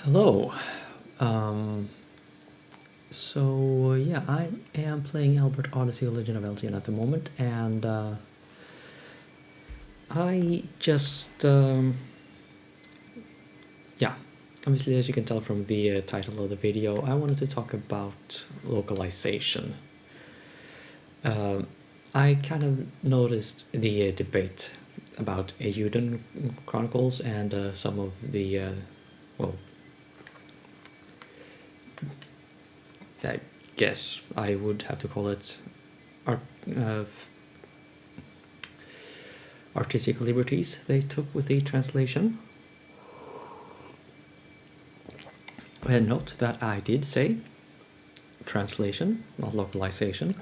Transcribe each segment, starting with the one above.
Hello. Um, yeah, I am playing Albert Odyssey: Legend of Elgin at the moment, and I just yeah, obviously as you can tell from the title of the video, I wanted to talk about localization. I kind of noticed the debate about Eiyuden Chronicles and some of the well, I guess I would have to call it art, artistic liberties they took with the translation. And note that I did say translation, not localization.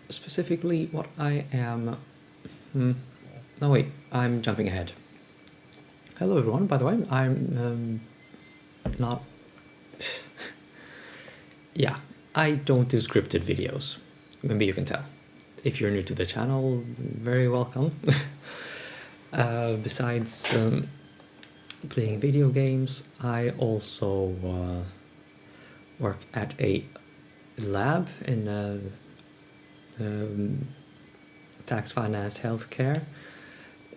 Specifically, what I am. No, wait, I'm jumping ahead. Hello, everyone. By the way, I'm not. Yeah, I don't do scripted videos. Maybe you can tell. If you're new to the channel, very welcome. Besides playing video games, I also work at a lab in tax financed healthcare,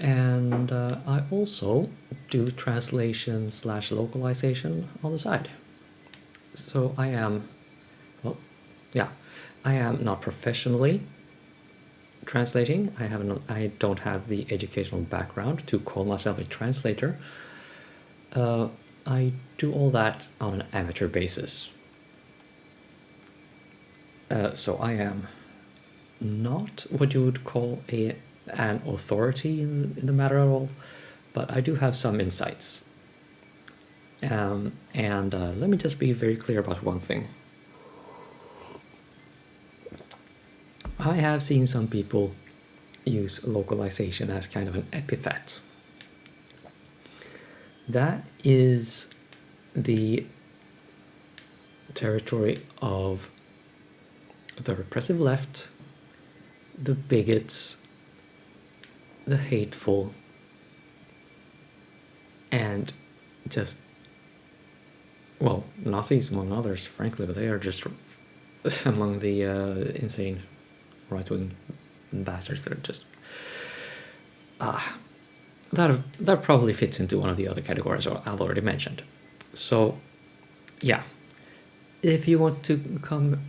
and I also do translation / localization on the side. So I am, well, yeah, I am not professionally translating. I don't have the educational background to call myself a translator. I do all that on an amateur basis. So I am not what you would call an authority in the matter at all, but I do have some insights. And let me just be very clear about one thing. I have seen some people use localization as kind of an epithet. That is the territory of the repressive left, the bigots, the hateful, and just, well, Nazis among others, frankly, but they are just among the insane right-wing bastards that are just that probably fits into one of the other categories I've already mentioned. So yeah, if you want to come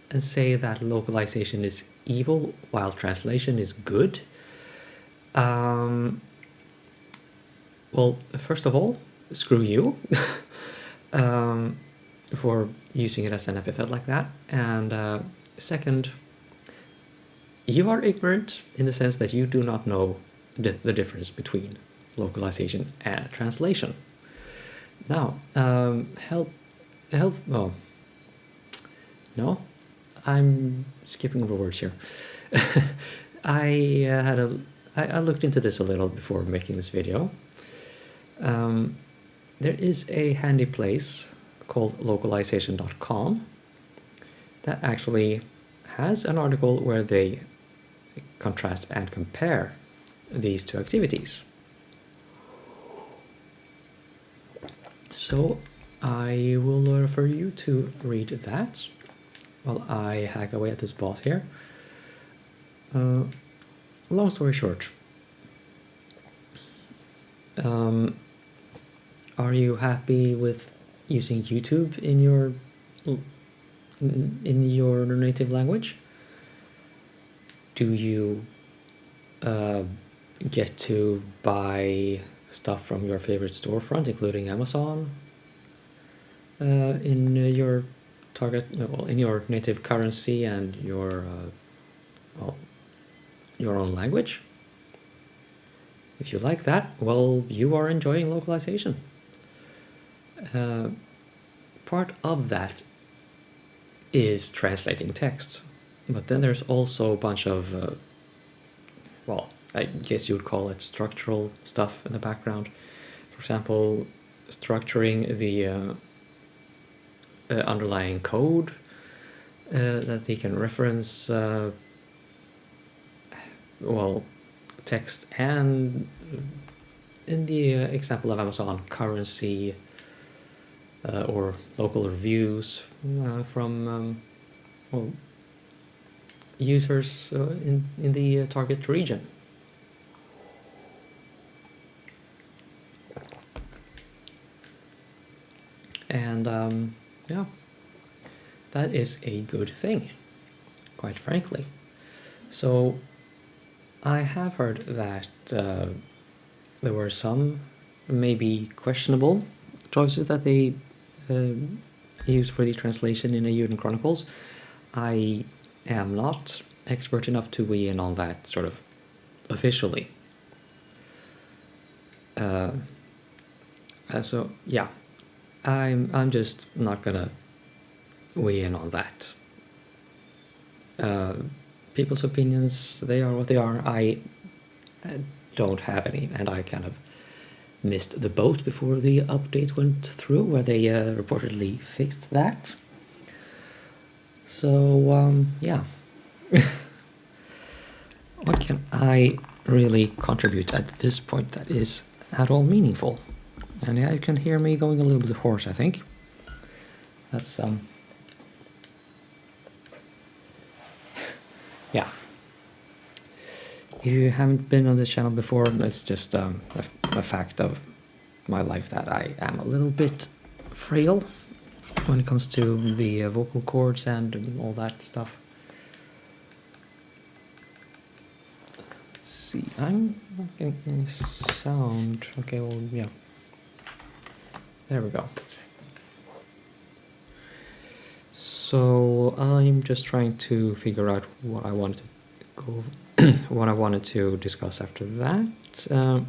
and say that localization is evil while translation is good, well, first of all, screw you for using it as an epithet like that, and second, you are ignorant in the sense that you do not know the difference between localization and translation. Now, well, no, I'm skipping over words here. I looked into this a little before making this video. There is a handy place called localisation.com that actually has an article where they contrast and compare these two activities. So I will refer you to read that while I hack away at this boss here. Long story short, are you happy with using YouTube in your native language? Do you get to buy stuff from your favorite storefront, including Amazon, in your in your native currency and your own language? If you like that, well, you are enjoying localization. Part of that is translating text, but then there's also a bunch of well, I guess you would call it structural stuff in the background. For example, structuring the underlying code that they can reference, well, text and in the example of Amazon, currency, or local reviews from well, users in the target region. And yeah, that is a good thing, quite frankly. So I have heard that there were some maybe questionable choices that they used for the translation in Eiyuden Chronicles. I am not expert enough to weigh in on that sort of officially. So yeah, I'm just not gonna weigh in on that. People's opinions, they are what they are. I don't have any, and I kind of missed the boat before the update went through, where they reportedly fixed that. So yeah. What can I really contribute at this point that is at all meaningful? And yeah, you can hear me going a little bit hoarse, I think. That's yeah. If you haven't been on this channel before, it's just a fact of my life that I am a little bit frail when it comes to the vocal cords and all that stuff. Let's see, I'm not getting any sound. Okay, well, yeah. There we go. So I'm just trying to figure out what I wanted to go, what I wanted to discuss after that, and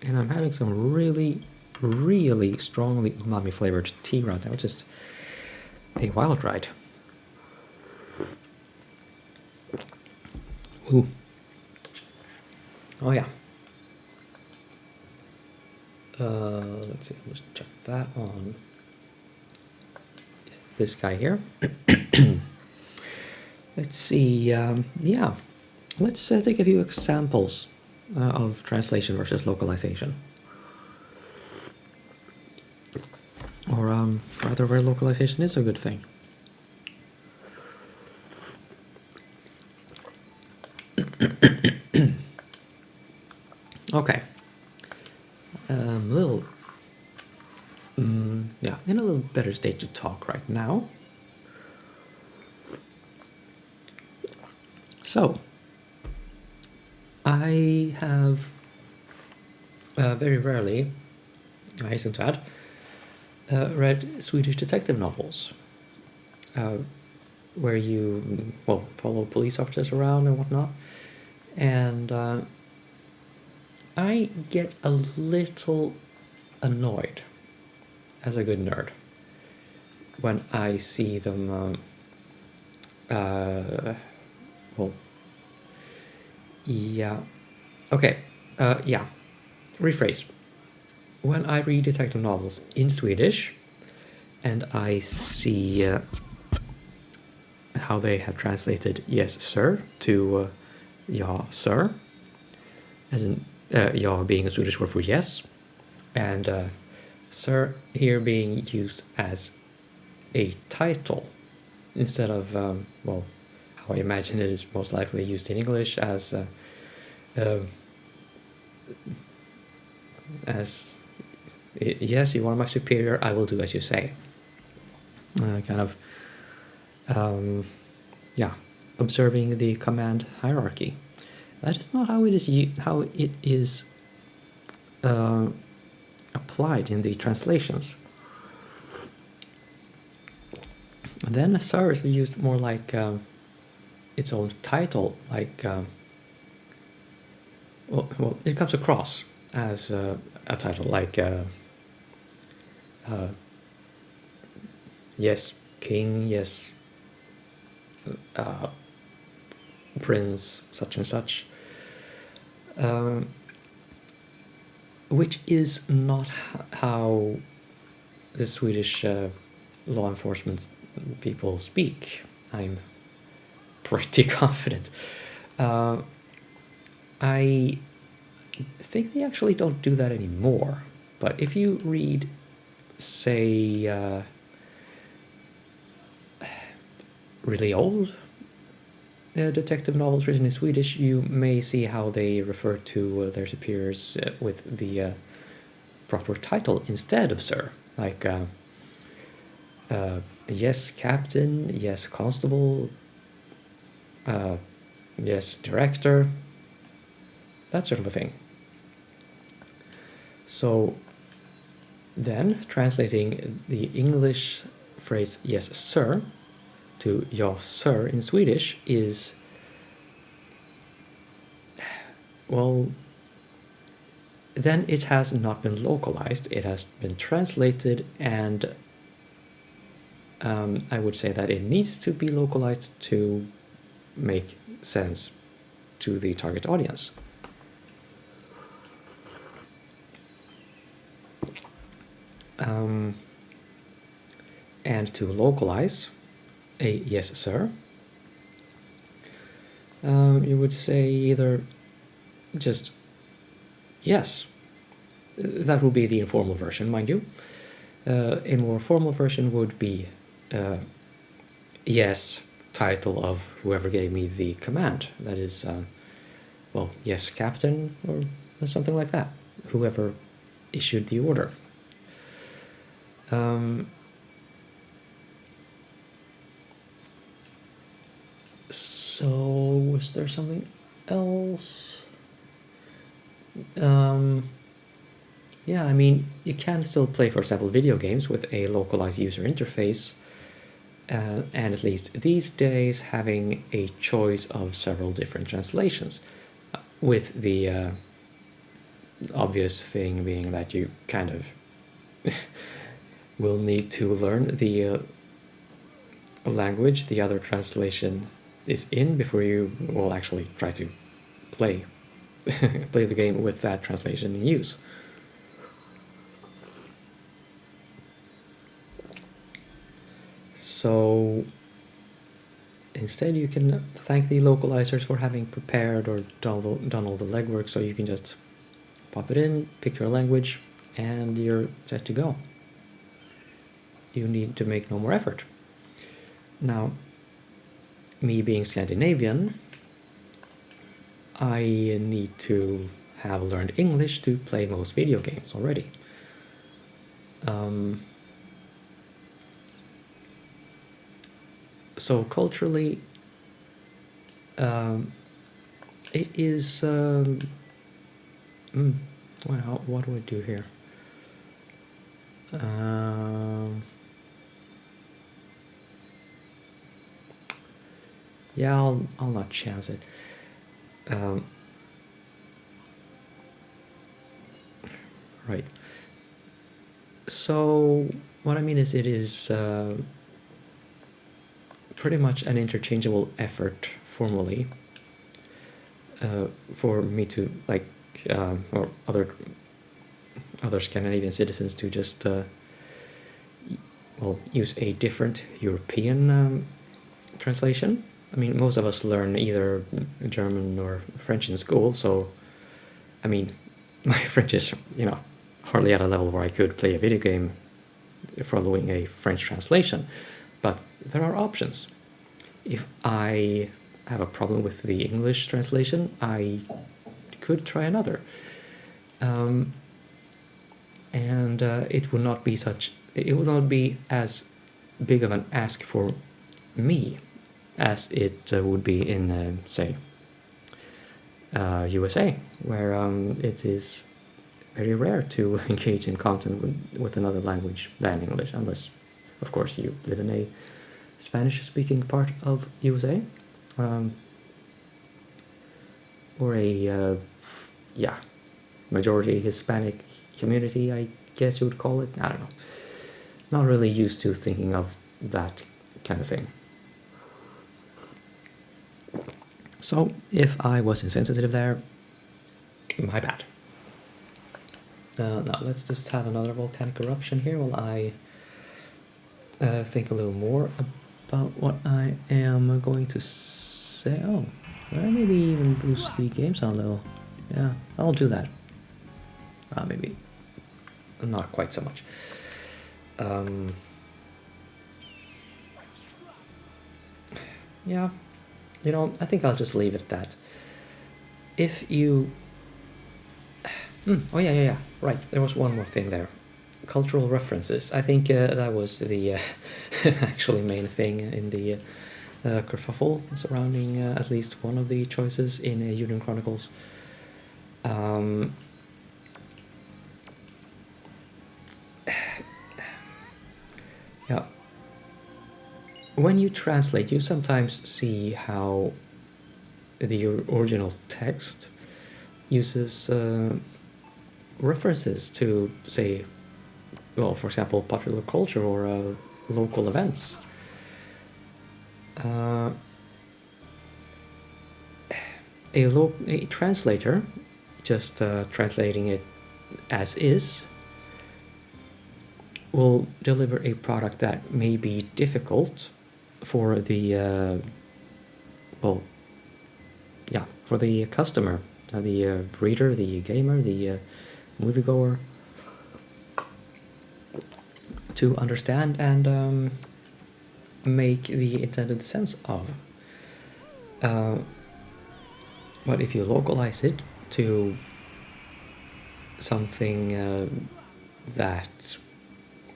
I'm having some really strongly umami flavored tea right now, just a wild ride. Ooh. Oh yeah. Let's see, let's check that on this guy here. Let's see, yeah, let's take a few examples of translation versus localization. Or rather, where localization is a good thing. Okay. Yeah, in a little better state to talk right now. So, I have very rarely, I hasten to add, read Swedish detective novels, where you, well, follow police officers around and whatnot, and I get a little annoyed, as a good nerd, when I see them, well, yeah, okay, yeah, rephrase. When I read detective novels in Swedish, and I see how they have translated "yes, sir" to "ja, sir," as in "ja" being a Swedish word for yes, and "sir" here being used as a title instead of, well, how I imagine it is most likely used in English as yes, you are my superior, I will do as you say. Kind of, yeah, observing the command hierarchy. That is not how it is applied in the translations. And then sir is used more like its own title, like well, it comes across as a title, like yes, king, yes, prince, such and such, which is not how the Swedish law enforcement people speak. I'm pretty confident. I think they actually don't do that anymore, but if you read say really old detective novels written in Swedish, you may see how they refer to their superiors with the proper title instead of sir, like yes captain, yes constable, yes director, that sort of a thing. So then translating the English phrase yes sir to ja sir in Swedish is, well, then it has not been localized, it has been translated, and I would say that it needs to be localized to make sense to the target audience. And to localize a yes sir, you would say either just yes. That would be the informal version, mind you. A more formal version would be yes, title of whoever gave me the command. That is, well, yes, captain, or something like that. Whoever issued the order. So, was there something else? Yeah, I mean, you can still play, for example, video games with a localized user interface, and at least these days having a choice of several different translations, with the obvious thing being that you kind of will need to learn the language the other translation is in before you will actually try to play play the game with that translation in use. So instead you can thank the localizers for having prepared or done all the legwork, so you can just pop it in, pick your language, and you're set to go. You need to make no more effort. Now, me being Scandinavian, I need to have learned English to play most video games already. So culturally, it is, well, what do I do here? Yeah, I'll not chance it. Right. So what I mean is, it is pretty much an interchangeable effort formally for me to, like, or other Scandinavian citizens to just well, use a different European translation. I mean, most of us learn either German or French in school, so I mean, my French is, hardly at a level where I could play a video game following a French translation, but there are options. If I have a problem with the English translation, I could try another. And it would not be as big of an ask for me as it would be in, say, USA, where it is very rare to engage in content with another language than English, unless, of course, you live in a Spanish-speaking part of USA, or a majority Hispanic community, I guess you would call it. I don't know. Not really used to thinking of that kind of thing. So, if I was insensitive there, my bad. Now, let's just have another volcanic eruption here while I think a little more about what I am going to say. Oh, maybe even boost the game sound a little. Yeah, I'll do that. Maybe not quite so much. Yeah, you know, I think I'll just leave it at that. If you... oh yeah, right, there was one more thing there. Cultural references. I think that was the actually main thing in the kerfuffle surrounding at least one of the choices in Eiyuden Chronicles. Yeah. When you translate, you sometimes see how the original text uses references to, say, well, for example, popular culture or local events. A translator, just translating it as is, will deliver a product that may be difficult for the well, yeah, for the customer, the reader, the gamer, the moviegoer, to understand and make the intended sense of. But if you localize it to something that,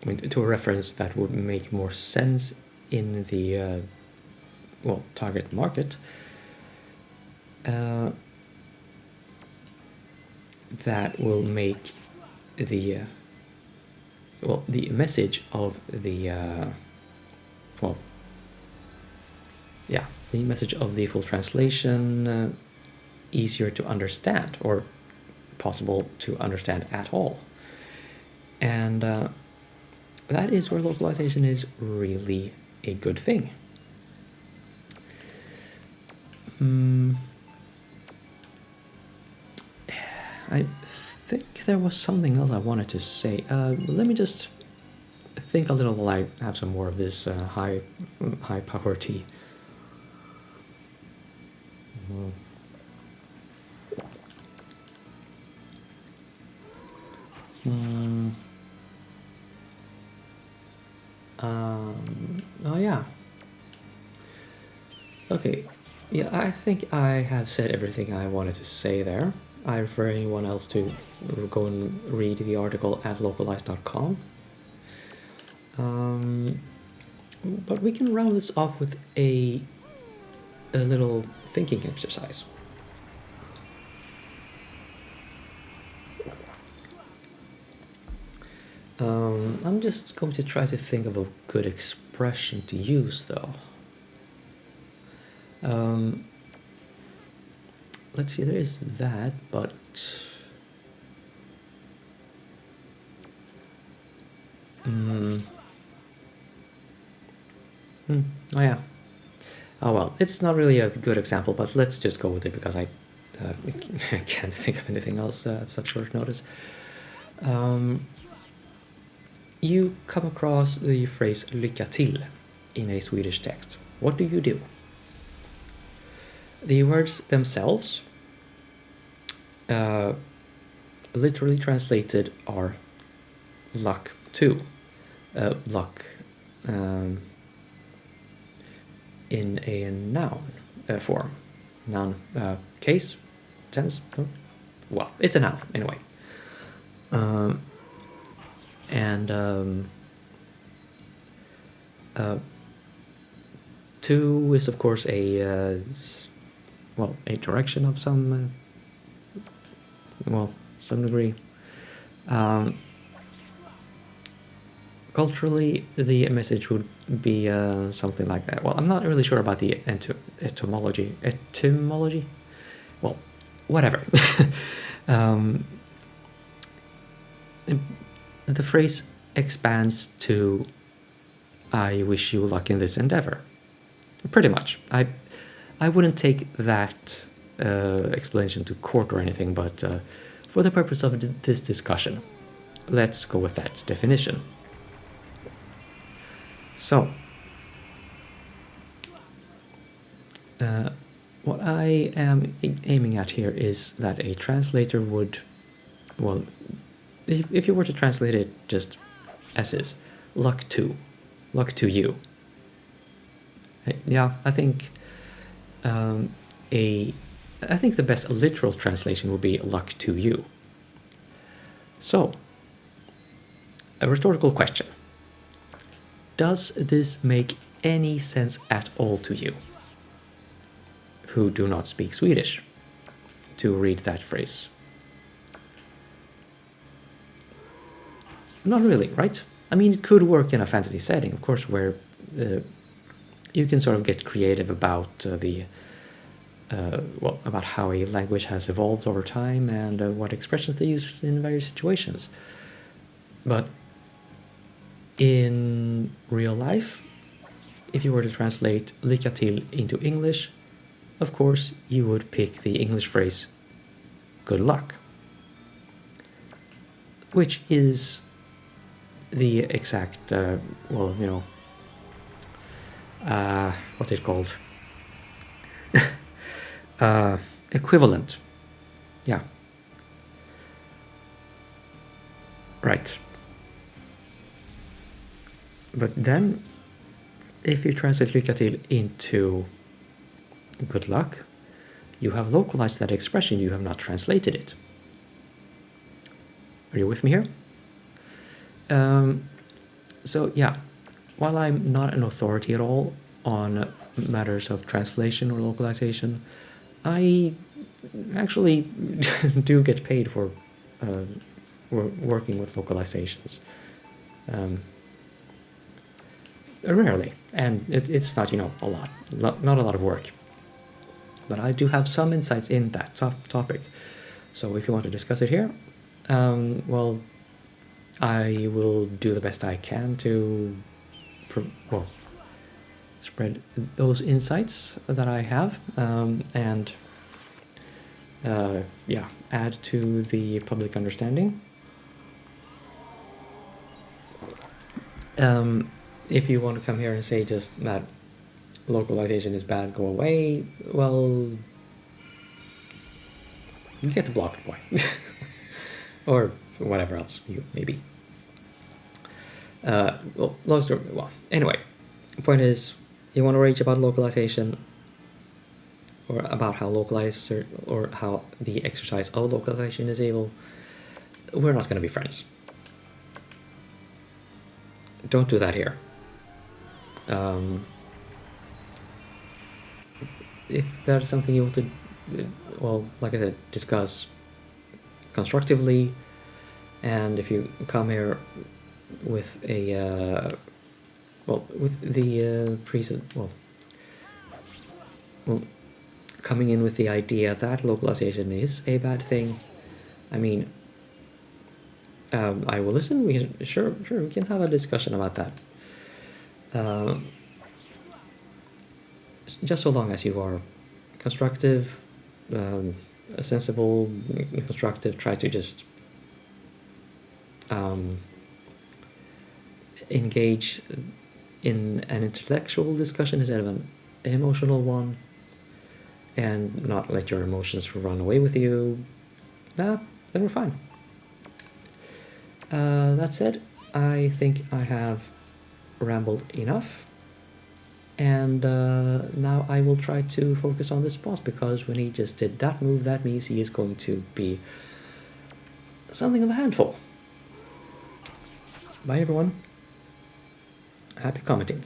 I mean, to a reference that would make more sense in the well, target market, that will make the well, the message of the well, yeah, the message of the full translation easier to understand, or possible to understand at all. And that is where localization is really a good thing. I think there was something else I wanted to say. Let me just think a little while I have some more of this high power tea. Oh yeah. Okay. Yeah, I think I have said everything I wanted to say there. I refer anyone else to go and read the article at localize.com. But we can round this off with a little thinking exercise. I'm just going to try to think of a good expression to use, though. Let's see, there is that, but... Oh yeah. Oh well, it's not really a good example, but let's just go with it because I can't think of anything else at such short notice. You come across the phrase lycka till in a Swedish text. What do? The words themselves, literally translated, are luck to, luck in a noun form. Noun, case, tense, well, it's a noun anyway. To is of course a well, a direction of some well, some degree. Culturally, the message would be something like that. Well, I'm not really sure about the etymology. Well, whatever. The phrase expands to "I wish you luck in this endeavor." Pretty much. I wouldn't take that explanation to court or anything, but for the purpose of this discussion, let's go with that definition. So, what I am aiming at here is that a translator would, well, if you were to translate it just as is, luck to you. Yeah, I think I think the best literal translation would be luck to you. So, a rhetorical question. Does this make any sense at all to you, who do not speak Swedish, to read that phrase? Not really, right? I mean, it could work in a fantasy setting, of course, where you can sort of get creative about about how a language has evolved over time and what expressions they use in various situations. But in real life, if you were to translate lycka till into English, of course, you would pick the English phrase good luck, which is the exact, what's it called? Equivalent. Yeah. Right. But then, if you translate lycka till into good luck, you have localized that expression, you have not translated it. Are you with me here? So yeah, while I'm not an authority at all on matters of translation or localization, I actually do get paid for working with localizations. Rarely, and it's not, a lot, not a lot of work. But I do have some insights in that topic. So if you want to discuss it here, well, I will do the best I can to spread those insights that I have, and add to the public understanding. If you want to come here and say just that localization is bad, go away, well, you get the block point. Or whatever else you maybe. Long story. Well, anyway, the point is, you want to rage about localization, or about how or how the exercise of localization is evil. We're not going to be friends. Don't do that here. If that's something you want to, well, like I said, discuss constructively, and if you come here with a coming in with the idea that localization is a bad thing, I mean, I will listen. We can, sure, we can have a discussion about that. Just so long as you are constructive, sensible, constructive, try to just engage in an intellectual discussion instead of an emotional one, and not let your emotions run away with you, then we're fine. That said, I think I have rambled enough, and now I will try to focus on this boss, because when he just did that move, that means he is going to be something of a handful. Bye everyone. Happy commenting.